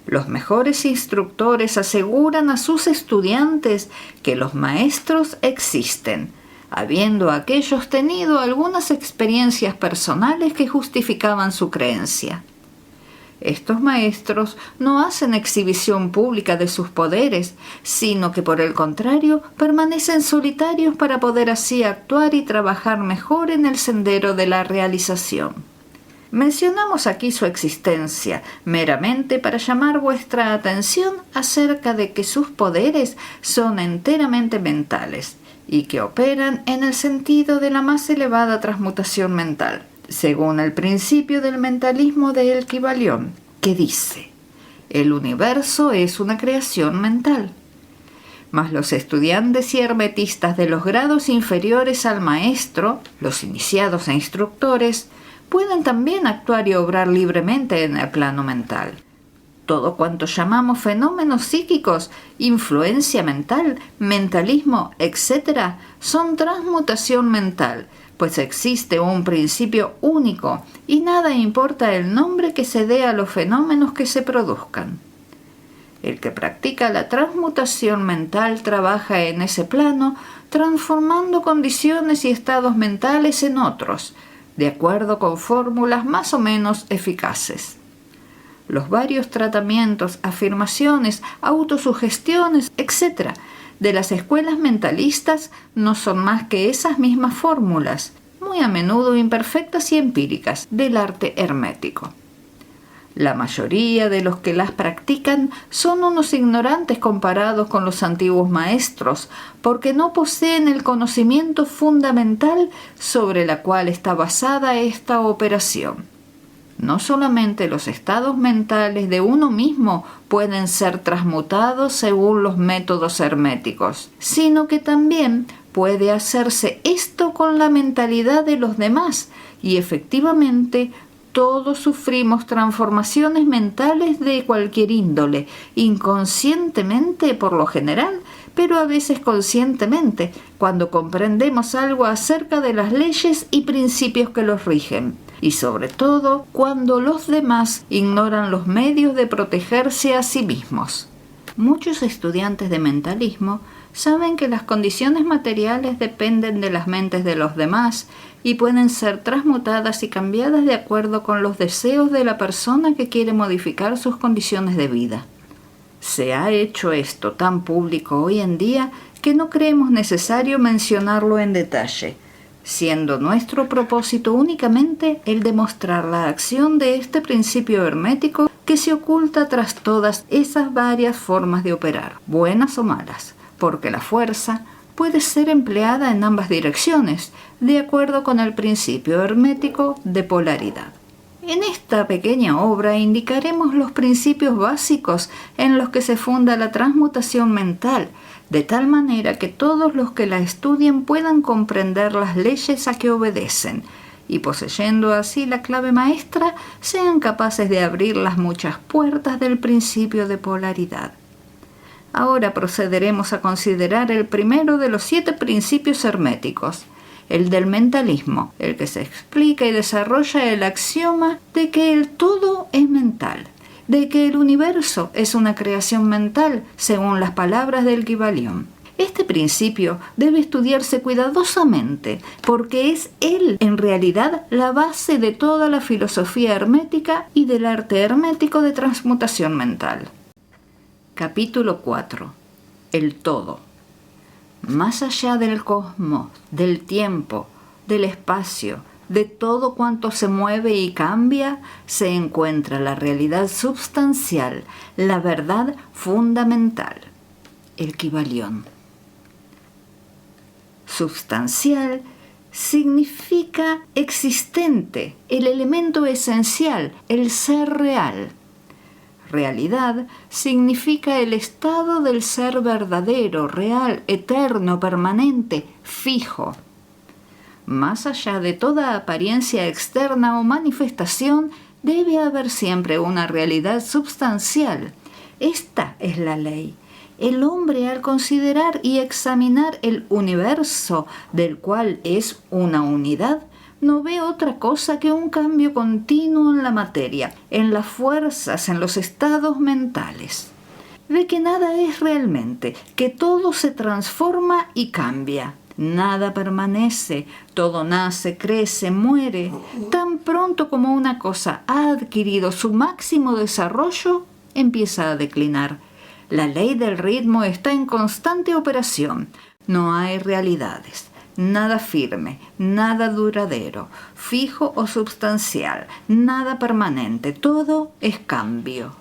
Los mejores instructores aseguran a sus estudiantes que los maestros existen, habiendo aquellos tenido algunas experiencias personales que justificaban su creencia. Estos maestros no hacen exhibición pública de sus poderes, sino que por el contrario permanecen solitarios para poder así actuar y trabajar mejor en el sendero de la realización. Mencionamos aquí su existencia meramente para llamar vuestra atención acerca de que sus poderes son enteramente mentales y que operan en el sentido de la más elevada transmutación mental, según el principio del mentalismo de El Kybalión, que dice: el universo es una creación mental. Mas los estudiantes y hermetistas de los grados inferiores al maestro, los iniciados e instructores, pueden también actuar y obrar libremente en el plano mental. Todo cuanto llamamos fenómenos psíquicos, influencia mental, mentalismo, etc., son transmutación mental, pues existe un principio único y nada importa el nombre que se dé a los fenómenos que se produzcan. El que practica la transmutación mental trabaja en ese plano, transformando condiciones y estados mentales en otros, de acuerdo con fórmulas más o menos eficaces. Los varios tratamientos, afirmaciones, autosugestiones, etc., de las escuelas mentalistas no son más que esas mismas fórmulas, muy a menudo imperfectas y empíricas, del arte hermético. La mayoría de los que las practican son unos ignorantes comparados con los antiguos maestros, porque no poseen el conocimiento fundamental sobre la cual está basada esta operación. No solamente los estados mentales de uno mismo pueden ser transmutados según los métodos herméticos, sino que también puede hacerse esto con la mentalidad de los demás, y efectivamente todos sufrimos transformaciones mentales de cualquier índole, inconscientemente por lo general, pero a veces conscientemente, cuando comprendemos algo acerca de las leyes y principios que los rigen, y sobre todo cuando los demás ignoran los medios de protegerse a sí mismos. Muchos estudiantes de mentalismo saben que las condiciones materiales dependen de las mentes de los demás y pueden ser transmutadas y cambiadas de acuerdo con los deseos de la persona que quiere modificar sus condiciones de vida. Se ha hecho esto tan público hoy en día que no creemos necesario mencionarlo en detalle, siendo nuestro propósito únicamente el demostrar la acción de este principio hermético que se oculta tras todas esas varias formas de operar, buenas o malas, porque la fuerza puede ser empleada en ambas direcciones, de acuerdo con el principio hermético de polaridad. En esta pequeña obra indicaremos los principios básicos en los que se funda la transmutación mental, de tal manera que todos los que la estudien puedan comprender las leyes a que obedecen, y poseyendo así la clave maestra, sean capaces de abrir las muchas puertas del principio de polaridad. Ahora procederemos a considerar el primero de los 7 principios herméticos, el del mentalismo, el que se explica y desarrolla el axioma de que el todo es mental, de que el universo es una creación mental, según las palabras del Kybalión. Este principio debe estudiarse cuidadosamente, porque es él, en realidad, la base de toda la filosofía hermética y del arte hermético de transmutación mental. Capítulo 4. El todo. Más allá del cosmos, del tiempo, del espacio, de todo cuanto se mueve y cambia, se encuentra la realidad substancial, la verdad fundamental. El Kybalión. Substancial significa existente, el elemento esencial, el ser real. Realidad significa el estado del ser verdadero, real, eterno, permanente, fijo. Más allá de toda apariencia externa o manifestación, debe haber siempre una realidad substancial. Esta es la ley, El hombre, al considerar y examinar el universo, del cual es una unidad, no ve otra cosa que un cambio continuo en la materia, en las fuerzas, en los estados mentales. Ve que nada es realmente, que todo se transforma y cambia. Nada permanece, todo nace, crece, muere. Tan pronto como una cosa ha adquirido su máximo desarrollo, empieza a declinar. La ley del ritmo está en constante operación. No hay realidades. Nada firme, nada duradero, fijo o substancial, nada permanente, todo es cambio.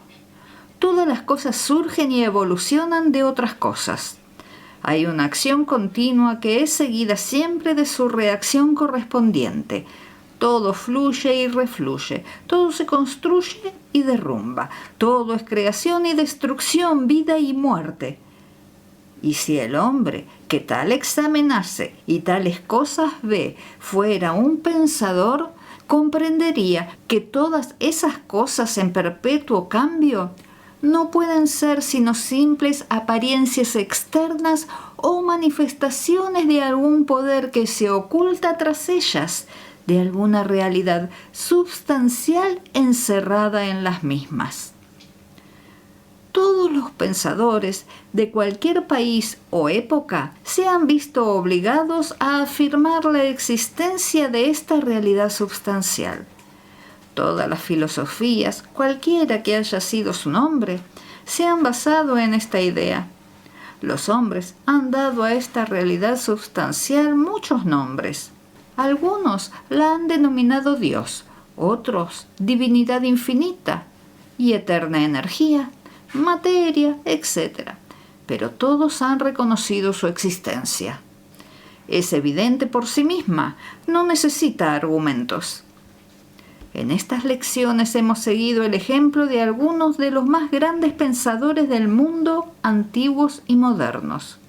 Todas las cosas surgen y evolucionan de otras cosas. Hay una acción continua que es seguida siempre de su reacción correspondiente. Todo fluye y refluye, todo se construye y derrumba, todo es creación y destrucción, vida y muerte. Y si el hombre que tal examen hace y tales cosas ve fuera un pensador, comprendería que todas esas cosas en perpetuo cambio no pueden ser sino simples apariencias externas o manifestaciones de algún poder que se oculta tras ellas, de alguna realidad substancial encerrada en las mismas. Todos los pensadores de cualquier país o época se han visto obligados a afirmar la existencia de esta realidad substancial. Todas las filosofías, cualquiera que haya sido su nombre, se han basado en esta idea. Los hombres han dado a esta realidad substancial muchos nombres. Algunos la han denominado Dios, otros divinidad infinita y eterna energía, materia, etc. Pero todos han reconocido su existencia. Es evidente por sí misma, no necesita argumentos. En estas lecciones hemos seguido el ejemplo de algunos de los más grandes pensadores del mundo, antiguos y modernos,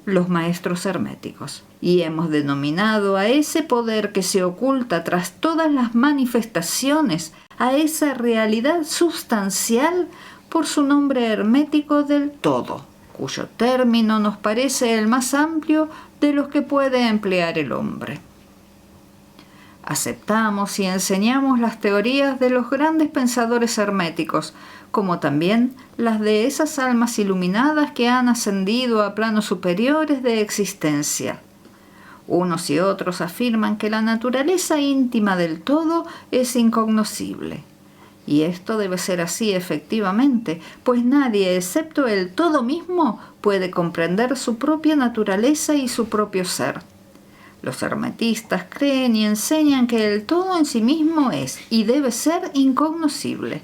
los maestros herméticos, y hemos denominado a ese poder que se oculta tras todas las manifestaciones, a esa realidad sustancial, por su nombre hermético del todo, cuyo término nos parece el más amplio de los que puede emplear el hombre. Aceptamos y enseñamos las teorías de los grandes pensadores herméticos, como también las de esas almas iluminadas que han ascendido a planos superiores de existencia. Unos y otros afirman que la naturaleza íntima del todo es incognoscible. Y esto debe ser así efectivamente, pues nadie, excepto el todo mismo, puede comprender su propia naturaleza y su propio ser. Los hermetistas creen y enseñan que el todo en sí mismo es y debe ser incognoscible.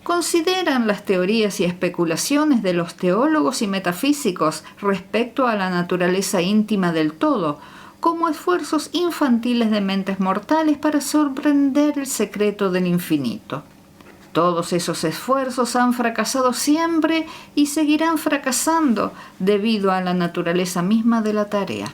Consideran las teorías y especulaciones de los teólogos y metafísicos respecto a la naturaleza íntima del todo como esfuerzos infantiles de mentes mortales para sorprender el secreto del infinito. Todos esos esfuerzos han fracasado siempre y seguirán fracasando debido a la naturaleza misma de la tarea.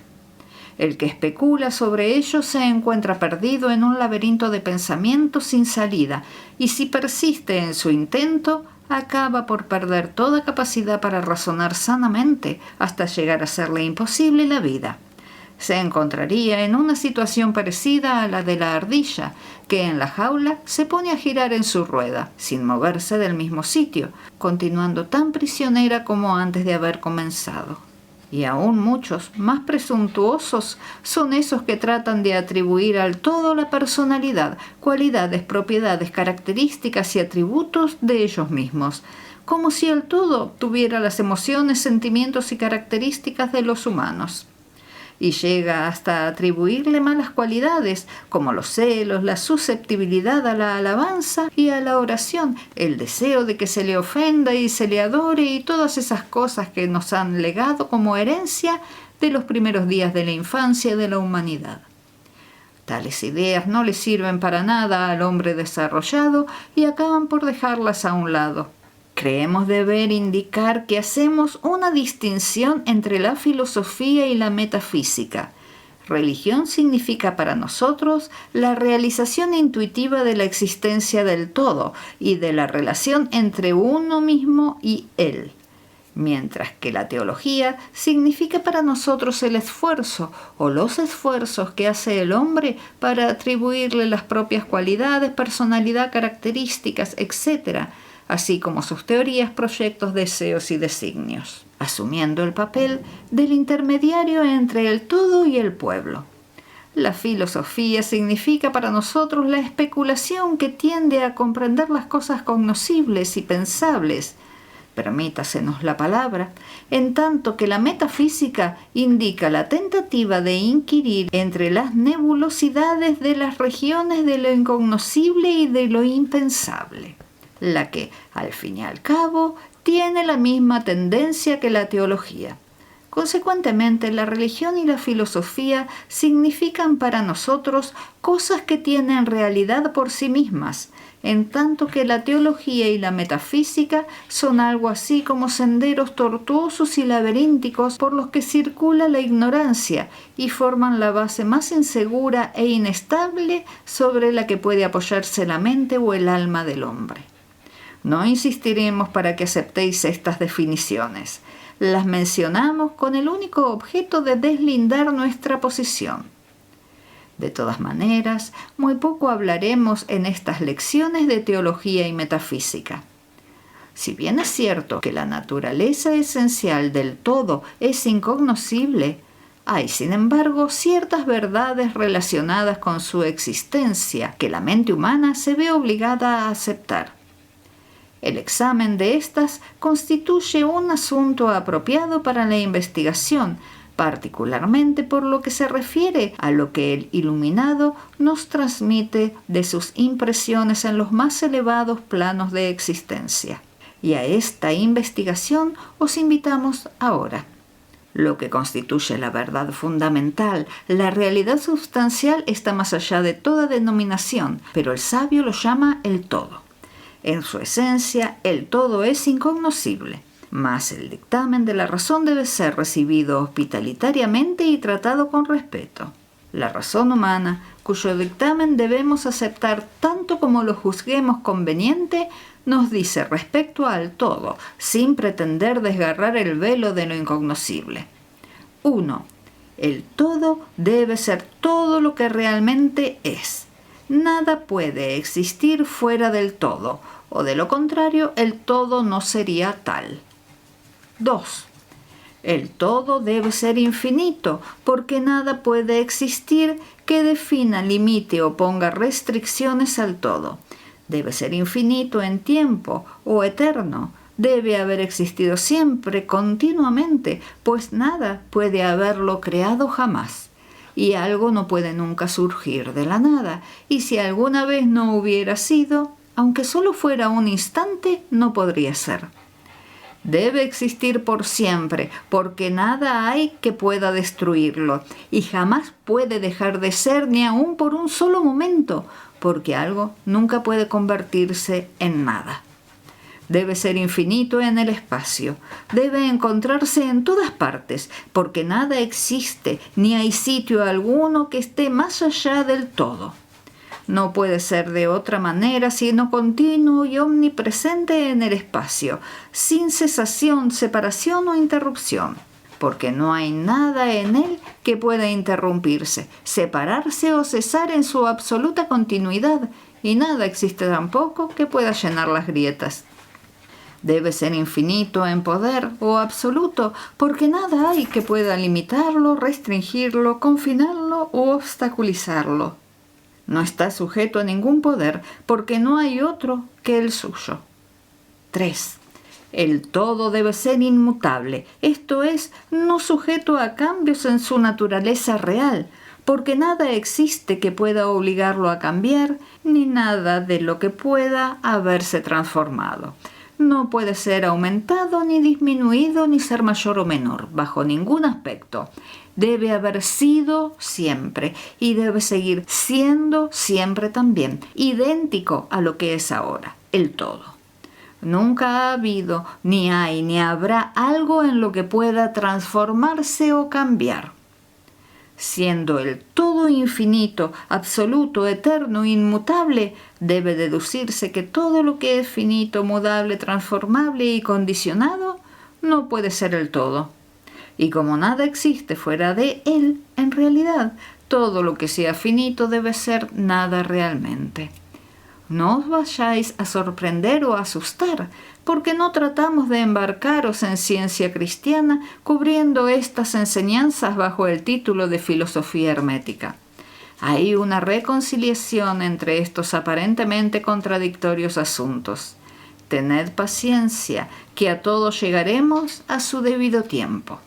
El que especula sobre ello se encuentra perdido en un laberinto de pensamientos sin salida y si persiste en su intento, acaba por perder toda capacidad para razonar sanamente hasta llegar a serle imposible la vida. Se encontraría en una situación parecida a la de la ardilla, que en la jaula se pone a girar en su rueda, sin moverse del mismo sitio, continuando tan prisionera como antes de haber comenzado. Y aún muchos, más presuntuosos, son esos que tratan de atribuir al todo la personalidad, cualidades, propiedades, características y atributos de ellos mismos, como si el todo tuviera las emociones, sentimientos y características de los humanos. Y llega hasta atribuirle malas cualidades, como los celos, la susceptibilidad a la alabanza y a la oración, el deseo de que se le ofenda y se le adore y todas esas cosas que nos han legado como herencia de los primeros días de la infancia de la humanidad. Tales ideas no le sirven para nada al hombre desarrollado y acaban por dejarlas a un lado. Creemos deber indicar que hacemos una distinción entre la filosofía y la metafísica. Religión significa para nosotros la realización intuitiva de la existencia del todo y de la relación entre uno mismo y él. mientras que la teología significa para nosotros el esfuerzo o los esfuerzos que hace el hombre para atribuirle las propias cualidades, personalidad, características, etc., así como sus teorías, proyectos, deseos y designios, asumiendo el papel del intermediario entre el todo y el pueblo. La filosofía significa para nosotros la especulación que tiende a comprender las cosas cognoscibles y pensables, permítasenos la palabra, en tanto que la metafísica indica la tentativa de inquirir entre las nebulosidades de las regiones de lo incognoscible y de lo impensable, la que, al fin y al cabo, tiene la misma tendencia que la teología. Consecuentemente, la religión y la filosofía significan para nosotros cosas que tienen realidad por sí mismas, en tanto que la teología y la metafísica son algo así como senderos tortuosos y laberínticos por los que circula la ignorancia y forman la base más insegura e inestable sobre la que puede apoyarse la mente o el alma del hombre. No insistiremos para que aceptéis estas definiciones. Las mencionamos con el único objeto de deslindar nuestra posición. De todas maneras, muy poco hablaremos en estas lecciones de teología y metafísica. Si bien es cierto que la naturaleza esencial del todo es incognoscible, hay, sin embargo, ciertas verdades relacionadas con su existencia que la mente humana se ve obligada a aceptar. El examen de estas constituye un asunto apropiado para la investigación, particularmente por lo que se refiere a lo que el iluminado nos transmite de sus impresiones en los más elevados planos de existencia. Y a esta investigación os invitamos ahora. Lo que constituye la verdad fundamental, la realidad sustancial, está más allá de toda denominación, pero el sabio lo llama el todo. En su esencia, el todo es incognoscible, mas el dictamen de la razón debe ser recibido hospitalitariamente y tratado con respeto. La razón humana, cuyo dictamen debemos aceptar tanto como lo juzguemos conveniente, nos dice respecto al todo, sin pretender desgarrar el velo de lo incognoscible. 1. El todo debe ser todo lo que realmente es. Nada puede existir fuera del todo, o de lo contrario, el todo no sería tal. 2. El todo debe ser infinito, porque nada puede existir que defina, limite o ponga restricciones al todo. Debe ser infinito en tiempo o eterno. Debe haber existido siempre, continuamente, pues nada puede haberlo creado jamás. Y algo no puede nunca surgir de la nada, y si alguna vez no hubiera sido, aunque solo fuera un instante, no podría ser. Debe existir por siempre, porque nada hay que pueda destruirlo, y jamás puede dejar de ser ni aun por un solo momento, porque algo nunca puede convertirse en nada. Debe ser infinito en el espacio, debe encontrarse en todas partes, porque nada existe, ni hay sitio alguno que esté más allá del todo. No puede ser de otra manera sino continuo y omnipresente en el espacio, sin cesación, separación o interrupción, porque no hay nada en él que pueda interrumpirse, separarse o cesar en su absoluta continuidad, y nada existe tampoco que pueda llenar las grietas. Debe ser infinito en poder o absoluto, porque nada hay que pueda limitarlo, restringirlo, confinarlo u obstaculizarlo. No está sujeto a ningún poder, porque no hay otro que el suyo. 3. El todo debe ser inmutable, esto es, no sujeto a cambios en su naturaleza real, porque nada existe que pueda obligarlo a cambiar, ni nada de lo que pueda haberse transformado. No puede ser aumentado, ni disminuido, ni ser mayor o menor, bajo ningún aspecto. Debe haber sido siempre, y debe seguir siendo siempre también, idéntico a lo que es ahora, el todo. Nunca ha habido, ni hay, ni habrá algo en lo que pueda transformarse o cambiar. Siendo el todo infinito, absoluto, eterno, inmutable, debe deducirse que todo lo que es finito, mudable, transformable y condicionado no puede ser el todo. Y como nada existe fuera de él, en realidad, todo lo que sea finito debe ser nada realmente. No os vayáis a sorprender o a asustar, porque no tratamos de embarcaros en ciencia cristiana cubriendo estas enseñanzas bajo el título de filosofía hermética. Hay una reconciliación entre estos aparentemente contradictorios asuntos. Tened paciencia, que a todos llegaremos a su debido tiempo.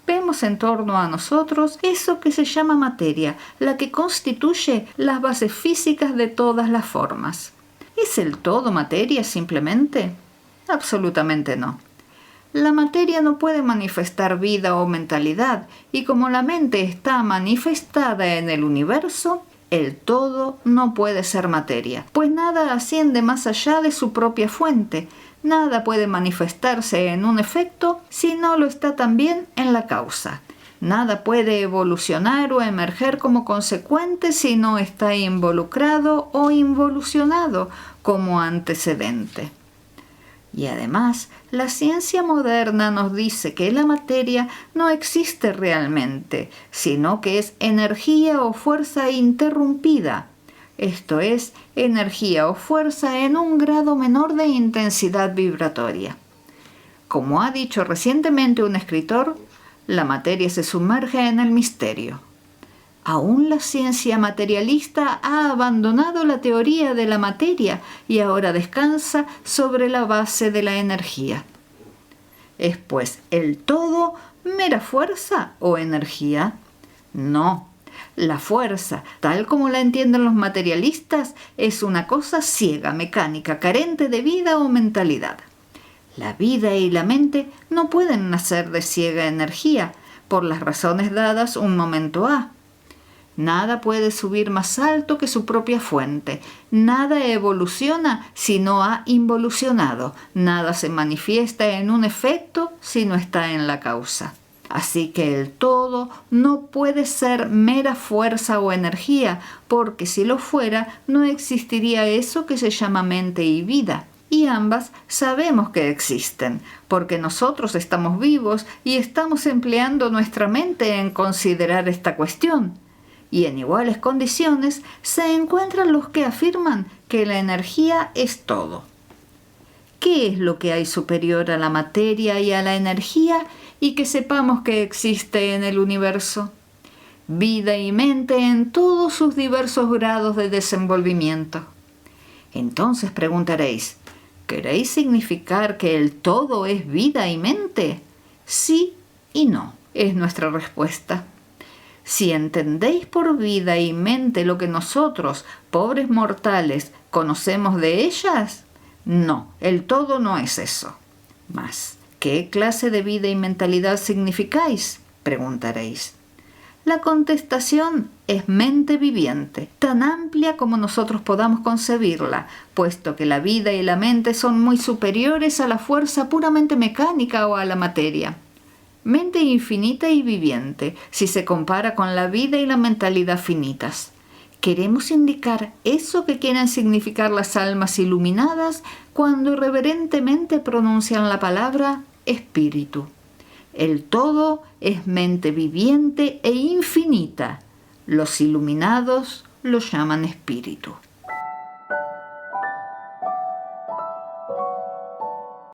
Vemos en torno a nosotros eso que se llama materia, la que constituye las bases físicas de todas las formas. ¿Es el todo materia simplemente? Absolutamente no. La materia no puede manifestar vida o mentalidad, y como la mente está manifestada en el universo, el todo no puede ser materia, pues nada asciende más allá de su propia fuente. Nada puede manifestarse en un efecto si no lo está también en la causa. Nada puede evolucionar o emerger como consecuente si no está involucrado o involucionado como antecedente. Y además, la ciencia moderna nos dice que la materia no existe realmente, sino que es energía o fuerza interrumpida. Esto es, energía o fuerza en un grado menor de intensidad vibratoria. Como ha dicho recientemente un escritor, la materia se sumerge en el misterio. Aún la ciencia materialista ha abandonado la teoría de la materia y ahora descansa sobre la base de la energía. ¿Es pues el todo mera fuerza o energía? No. La fuerza, tal como la entienden los materialistas, es una cosa ciega, mecánica, carente de vida o mentalidad. La vida y la mente no pueden nacer de ciega energía, por las razones dadas un momento A. Nada puede subir más alto que su propia fuente. Nada evoluciona si no ha involucionado. Nada se manifiesta en un efecto si no está en la causa. Así que el todo no puede ser mera fuerza o energía, porque si lo fuera, no existiría eso que se llama mente y vida. Y ambas sabemos que existen, porque nosotros estamos vivos y estamos empleando nuestra mente en considerar esta cuestión. Y en iguales condiciones se encuentran los que afirman que la energía es todo. ¿Qué es lo que hay superior a la materia y a la energía y que sepamos que existe en el universo? Vida y mente en todos sus diversos grados de desenvolvimiento. Entonces preguntaréis, ¿queréis significar que el todo es vida y mente? Sí y no, es nuestra respuesta. Si entendéis por vida y mente lo que nosotros, pobres mortales, conocemos de ellas, no, el todo no es eso. Mas, ¿qué clase de vida y mentalidad significáis?, preguntaréis. La contestación es mente viviente, tan amplia como nosotros podamos concebirla, puesto que la vida y la mente son muy superiores a la fuerza puramente mecánica o a la materia. Mente infinita y viviente, si se compara con la vida y la mentalidad finitas. Queremos indicar eso que quieren significar las almas iluminadas cuando reverentemente pronuncian la palabra espíritu. El todo es mente viviente e infinita. Los iluminados lo llaman espíritu.